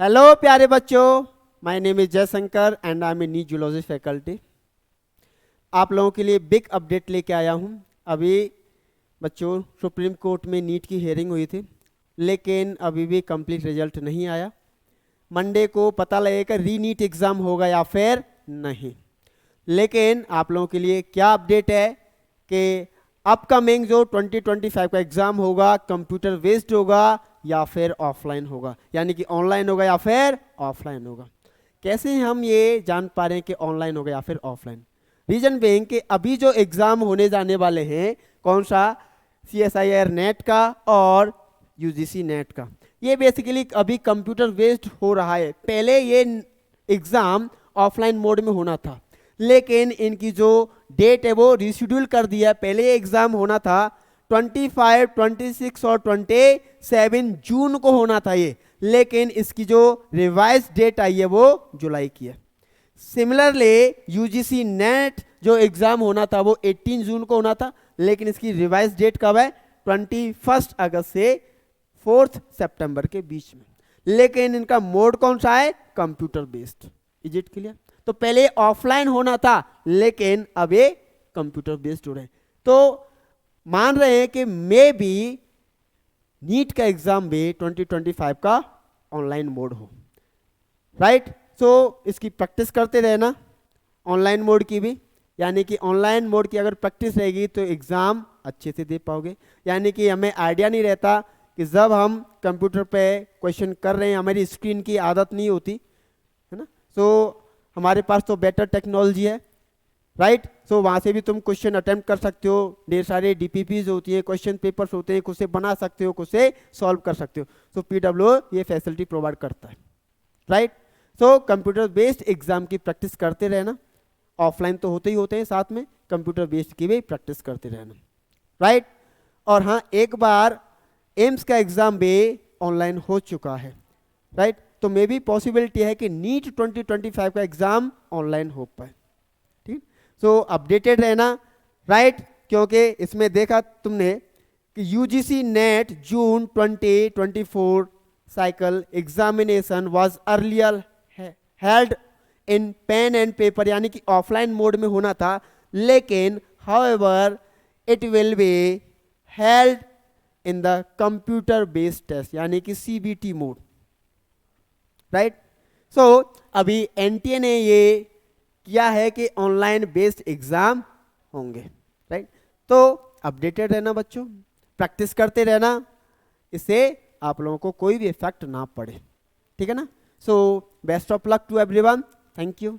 Hello प्यारे बच्चों, my name is Jaishankar and I am a NEET zoology faculty. आप लोगों के लिए बिग अपडेट लेके आया हूँ। अभी बच्चों सुप्रीम कोर्ट में नीट की हियरिंग हुई थी, लेकिन अभी भी कंप्लीट रिजल्ट नहीं आया। मंडे को पता लगेगा री नीट एग्ज़ाम होगा या फिर नहीं। लेकिन आप लोगों के लिए क्या अपडेट है कि अपकमिंग जो 2025 का एग्ज़ाम होगा कंप्यूटर बेस्ड होगा या फिर ऑफलाइन होगा, यानी कि ऑनलाइन होगा या फिर ऑफलाइन होगा। कैसे हम ये जान पा रहे हैं कि ऑनलाइन होगा या फिर ऑफलाइन? रीजन बेइंग कि अभी जो एग्ज़ाम होने जाने वाले हैं, कौन सा, CSIR नेट का और UGC नेट का, ये बेसिकली अभी कंप्यूटर बेस्ड हो रहा है। पहले ये एग्ज़ाम ऑफलाइन मोड में होना था, लेकिन इनकी जो डेट है वो रिशेड्यूल कर दिया। पहले एग्ज़ाम होना था 25, 26 और 27 जून को होना था ये, लेकिन इसकी जो रिवाइज डेट आई है वो जुलाई की है। सिमिलरली UGC नेट जो एग्ज़ाम होना था वो 18 जून को होना था, लेकिन इसकी रिवाइज डेट कब है? 21 अगस्त से 4 सितंबर के बीच में। लेकिन इनका मोड कौन सा है? Computer based. Is it clear? तो पहले ऑफलाइन होना था, लेकिन अब ये कंप्यूटर बेस्ड हो रहे हैं। तो मान रहे हैं कि मे बी नीट का एग्जाम भी 2025 का ऑनलाइन मोड हो, राइट? सो इसकी प्रैक्टिस करते रहना, ऑनलाइन मोड की भी। यानी कि ऑनलाइन मोड की अगर प्रैक्टिस रहेगी तो एग्ज़ाम अच्छे से दे पाओगे। यानी कि हमें आइडिया नहीं रहता कि जब हम कंप्यूटर पे क्वेश्चन कर रहे हैं, हमारी स्क्रीन की आदत नहीं होती है ना। सो हमारे पास तो बेटर टेक्नोलॉजी है, राइट? सो वहाँ से भी तुम क्वेश्चन अटेम्प्ट कर सकते हो। ढेर सारे DPPs होती है, क्वेश्चन पेपर्स होते हैं, खुद से बना सकते हो, खुद से सॉल्व कर सकते हो। सो PWO ये फैसिलिटी प्रोवाइड करता है, right? So computer based exam की प्रैक्टिस करते रहना। ऑफलाइन तो होते ही होते हैं, साथ में कंप्यूटर बेस्ड की भी प्रैक्टिस करते रहना, राइट? और हाँ, एक बार एम्स का एग्जाम भी ऑनलाइन हो चुका है, राइट? तो मे भी पॉसिबिलिटी है कि नीट 2025 का एग्जाम ऑनलाइन हो पाए। ठीक, सो अपडेटेड रहना, राइट? क्योंकि इसमें देखा तुमने कि UGC NET June 2024 cycle examination was earlier held in pen and paper, यानी कि ऑफलाइन मोड में होना था, लेकिन however it will be held in the computer based test, यानी कि CBT मोड, राइट? सो अभी NTA ने ये किया है कि ऑनलाइन बेस्ड एग्जाम होंगे, राइट? तो अपडेटेड रहना बच्चों, प्रैक्टिस करते रहना, इससे आप लोगों को कोई भी इफेक्ट ना पड़े, ठीक है ना? So best of luck to everyone, thank you.